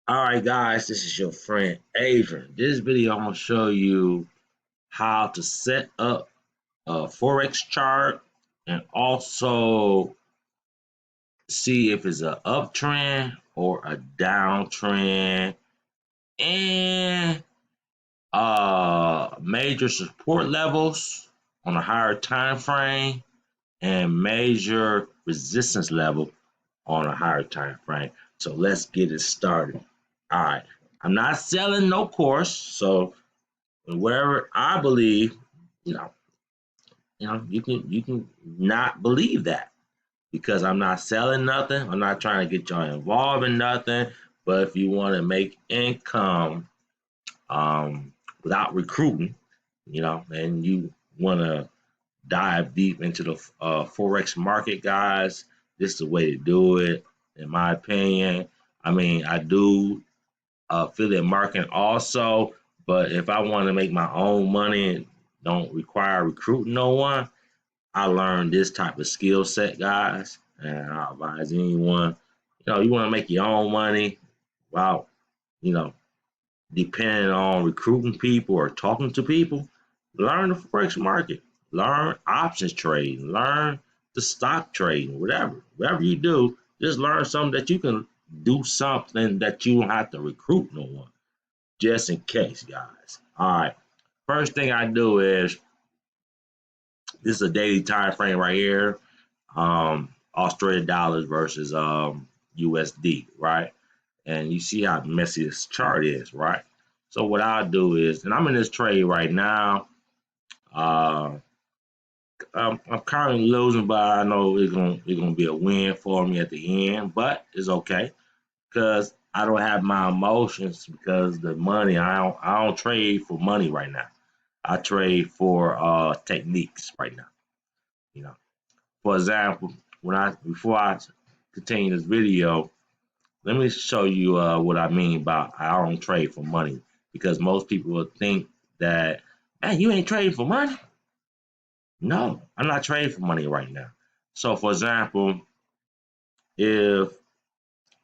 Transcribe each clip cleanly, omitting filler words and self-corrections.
Alright guys, this is your friend Adrian. This video I'm going to show you how to set up a Forex chart and also see if it's an uptrend or a downtrend and major support levels on a higher time frame and major resistance level on a higher time frame. So let's get it started. All right. I'm not selling no course, so wherever I believe, you know, you can not believe that because I'm not selling nothing. I'm not trying to get y'all involved in nothing. But if you want to make income without recruiting, and you want to dive deep into the Forex market, guys, this is the way to do it, in my opinion. I mean, I do affiliate marketing also, but if I want to make my own money and don't require recruiting no one, I learned this type of skill set, guys, and I advise anyone, you want to make your own money, wow, you know, depending on recruiting people or talking to people, learn the forex market, learn options trading, learn the stock trading, whatever you do, just learn something that you can do something that you don't have to recruit no one, just in case, guys. All right, first thing I do is this is a daily time frame right here. Australian dollars versus USD, right? And you see how messy this chart is, right? So what I'll do is, and I'm in this trade right now. Uh, I'm currently losing, but I know it's gonna be a win for me at the end. But it's okay because I don't have my emotions because the money I don't trade for money right now. I trade for techniques right now. You know, for example, before I continue this video, let me show you what I mean by I don't trade for money because most people will think that, man, you ain't trading for money. No, I'm not trading for money right now. So, for example, if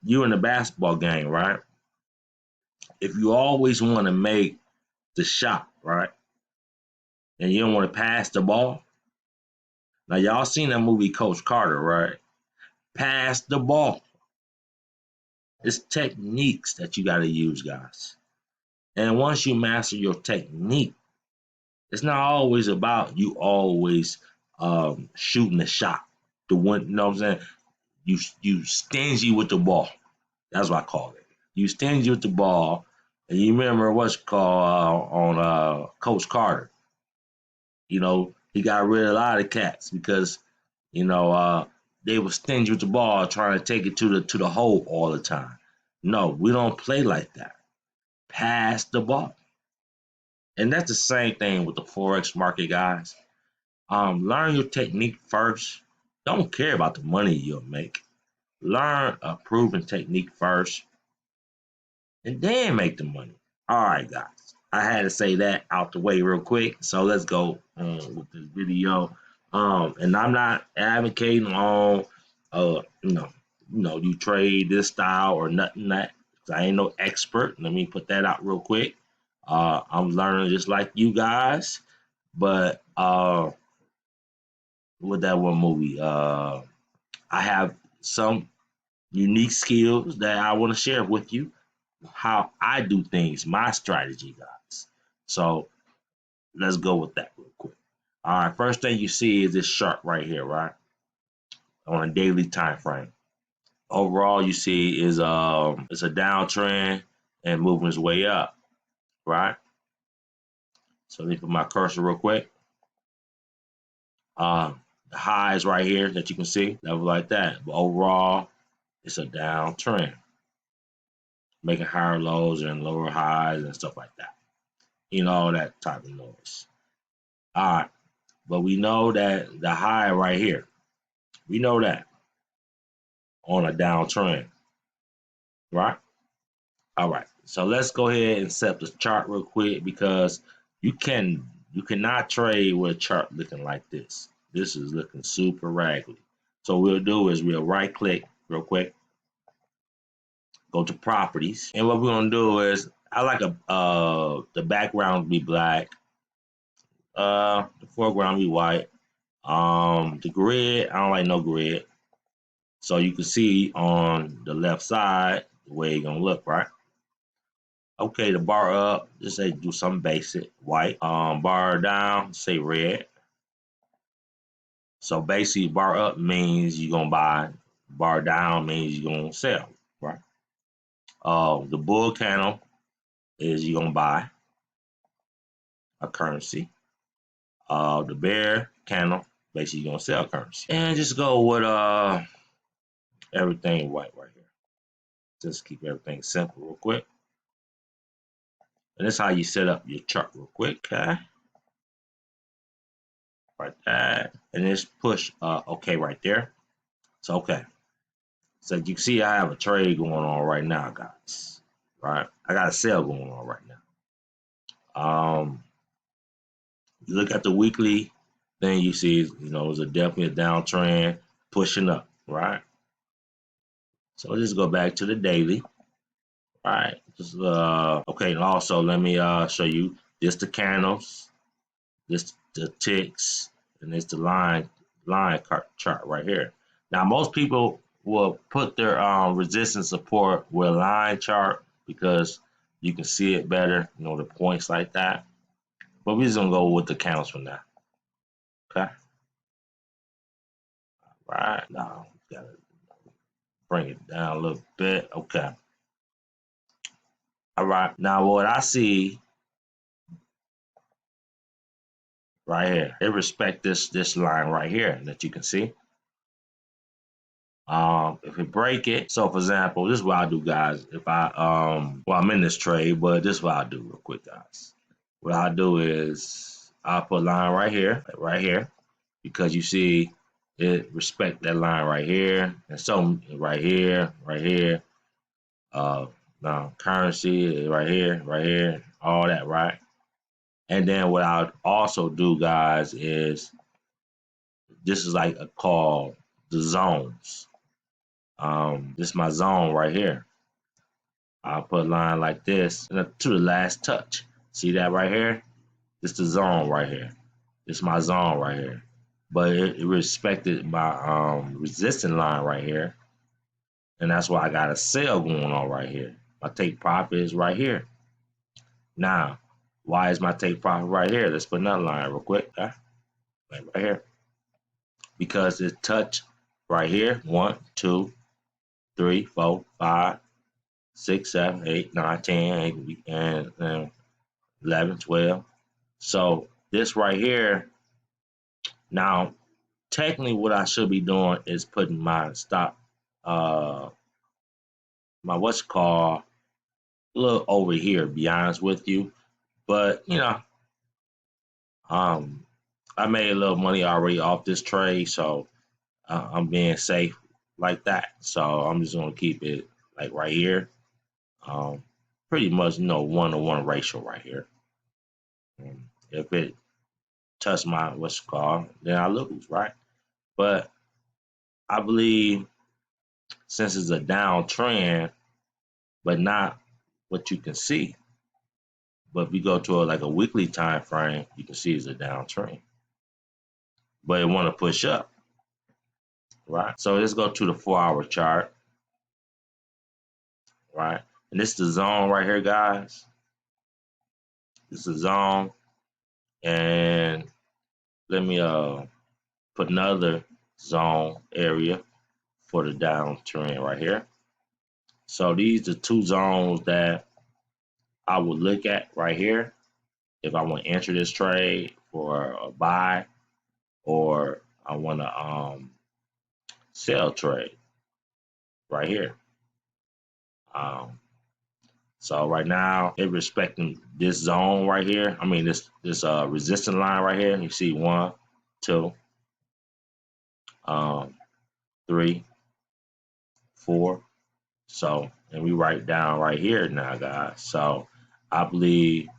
you in a basketball game, right? If you always want to make the shot, right, and you don't want to pass the ball, now y'all seen that movie Coach Carter, right? Pass the ball. It's techniques that you got to use, guys. And once you master your technique, it's not always about you always shooting the shot. The one, you know what I'm saying? You stingy with the ball. That's what I call it. You stingy with the ball, and you remember what's called on Coach Carter. He got rid of a lot of cats because they were stingy with the ball, trying to take it to the hole all the time. No, we don't play like that. Pass the ball, and that's the same thing with the forex market, guys. Learn your technique first. Don't care about the money you'll make. Learn a proven technique first, and then make the money. All right, guys. I had to say that out the way real quick. So let's go with this video. And I'm not advocating on, you trade this style or nothing that. 'Cause I ain't no expert. Let me put that out real quick. I'm learning just like you guys, but with that one movie, I have some unique skills that I want to share with you, how I do things, my strategy, guys. So let's go with that real quick. All right, first thing you see is this chart right here, right? On a daily time frame. Overall, you see is it's a downtrend and moving its way up, right? So let me put my cursor real quick. The highs right here that you can see, level like that. But overall, it's a downtrend, making higher lows and lower highs and stuff like that. All that type of noise. All right, but we know that the high right here, we know that on a downtrend, right? All right, so let's go ahead and set the chart real quick because you cannot trade with a chart looking like this. This is looking super raggedy. So what we'll do is we'll right click real quick, Go to properties, and what we're gonna do is I like the background to be black, the foreground be white. The grid, I don't like no grid. So you can see on the left side the way it's gonna look, right? Okay, the bar up, just say do something basic, white. Bar down, say red. So basically, bar up means you're gonna buy, bar down means you're gonna sell, right? The bull candle is you're gonna buy a currency. The bear candle, basically you're gonna sell currency. And just go with everything white right here. Just keep everything simple real quick. And this is how you set up your chart real quick, okay? Like that. And just push okay right there. So okay. So you can see I have a trade going on right now, guys. Right? I got a sale going on right now. You look at the weekly, then you see, there's definitely a downtrend pushing up, right? So let's just go back to the daily. All right. Just okay, and also let me show you this the candles, this the ticks, and this the line chart right here. Now most people will put their resistance support with a line chart because you can see it better, the points like that. But we're just gonna go with the candles for now. Okay. Right now, gotta bring it down a little bit. Okay. All right. Now what I see right here, they respect this line right here that you can see. If we break it, so for example, this is what I do, guys. If I well, I'm in this trade, but this is what I do real quick, guys. What I do is I'll put a line right here, because you see it respect that line right here, and so right here, now currency right here, all that, right? And then what I'll also do, guys, is this is like a call the zones. This is my zone right here. I'll put a line like this to the last touch. See that right here? This is the zone right here. This is my zone right here. But it respected my resistance line right here. And that's why I got a sale going on right here. My take profit is right here. Now, why is my take profit right here? Let's put another line real quick. Okay? Right here. Because it touched right here. 1, 2, 3, 4, 5, 6, 7, 8, 9, 10, and 11, 12. So this right here, now technically what I should be doing is putting my stop, my what's called, a little over here, to be honest with you. But, I made a little money already off this trade, so I'm being safe like that. So I'm just going to keep it like right here. Um, Pretty much, 1-to-1 ratio right here. If it touch my what's called, then I lose, right? But I believe since it's a downtrend, but not what you can see. But if you go to like a weekly time frame, you can see it's a downtrend. But it want to push up, right? So let's go to the 4-hour chart, right? And this is the zone right here, guys. This is the zone, and let me put another zone area for the downtrend right here. So these are two zones that I would look at right here if I want to enter this trade for a buy, or I want to sell trade right here. So right now it respecting this zone right here. I mean this resistance line right here. You see 1, 2, 3, 4. So, and we write down right here now, guys. So I believe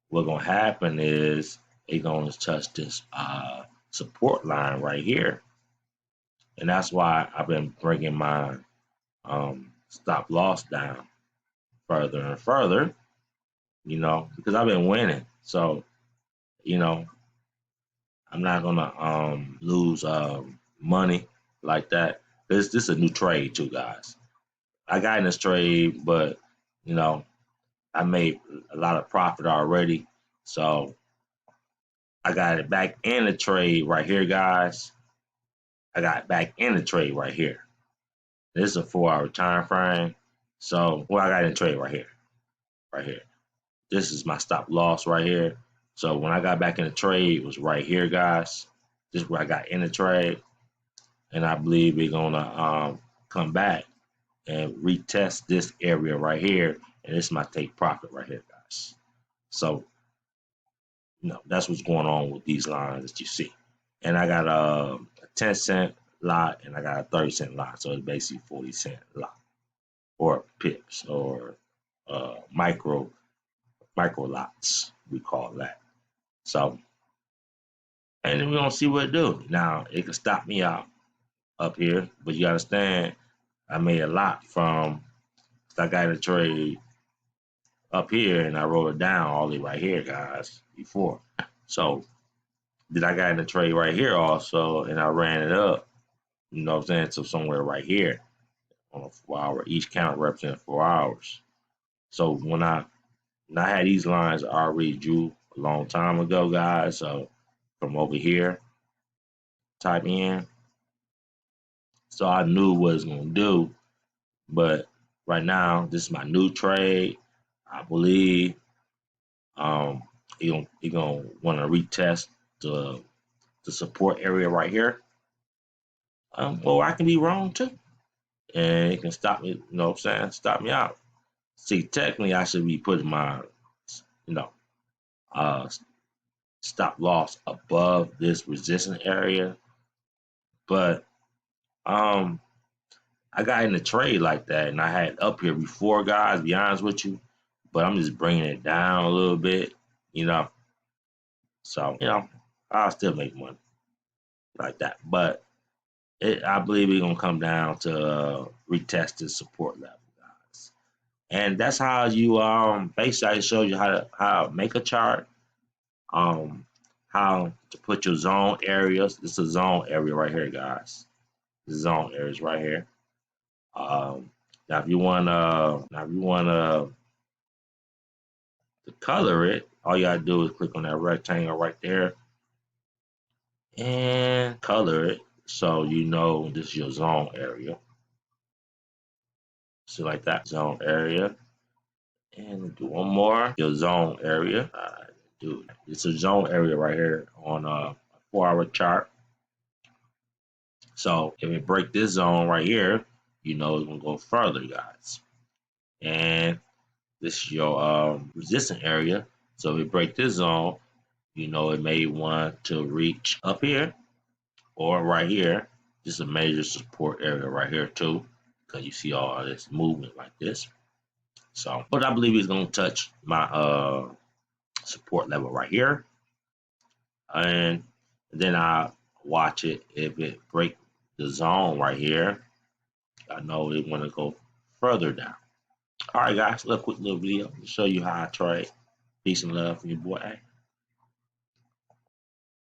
what's gonna happen is it's gonna touch this support line right here, and that's why I've been bringing my stop loss down further and further, because I've been winning. So, you know, I'm not gonna lose money like that. This is a new trade too, guys. I got in this trade, but you know, I made a lot of profit already. So I got it back in the trade right here, guys. I got back in the trade right here. This is a 4 hour time frame. So I got in the trade right here. Right here. This is my stop loss right here. So when I got back in the trade, it was right here, guys. This is where I got in the trade. And I believe we're gonna come back and retest this area right here. And this is my take profit right here, guys. So that's what's going on with these lines that you see. And I got a 10-cent lot and I got a 30-cent lot. So it's basically 40-cent lot or pips or micro lots, we call that. So, and then we're gonna see what it do. Now it can stop me out up here, but you understand I made a lot from I got a trade up here and I wrote it down all the way right here, guys, before. So then I got in the trade right here also and I ran it up, you know what I'm saying, to somewhere right here on a 4 hour. Each count represents 4 hours. So when I had these lines I already drew a long time ago, guys. So from over here, type in. So I knew what it was gonna do. But right now, this is my new trade. I believe he gonna want to retest the support area right here. Well, I can be wrong too, and it can stop me. You know what I'm saying? Stop me out. See, technically, I should be putting my, you know, uh, stop loss above this resistance area, but I got in the trade like that, and I had it up here before, guys. To be honest with you, but I'm just bringing it down a little bit, you know. So I'll still make money like that, but I believe it's gonna come down to retest the support level, guys. And that's how you basically I showed you how to make a chart, um, how to put your zone areas. This is a zone area right here, guys. The zone areas right here. Now if you wanna to color it, all you gotta do is click on that rectangle right there and color it so you know this is your zone area. So like that zone area. And do one more, your zone area. Dude, it's a zone area right here on a 4 hour chart. So if it break this zone right here, it's gonna go further, guys. And this is your resistance area. So if it break this zone, it may want to reach up here or right here. This is a major support area right here too, because you see all this movement like this. So, but I believe it's gonna touch my support level right here, and then I watch it. If it break the zone right here, I know it want to go further down. All right, guys, quick little video to show you how I trade. Peace and love from your boy.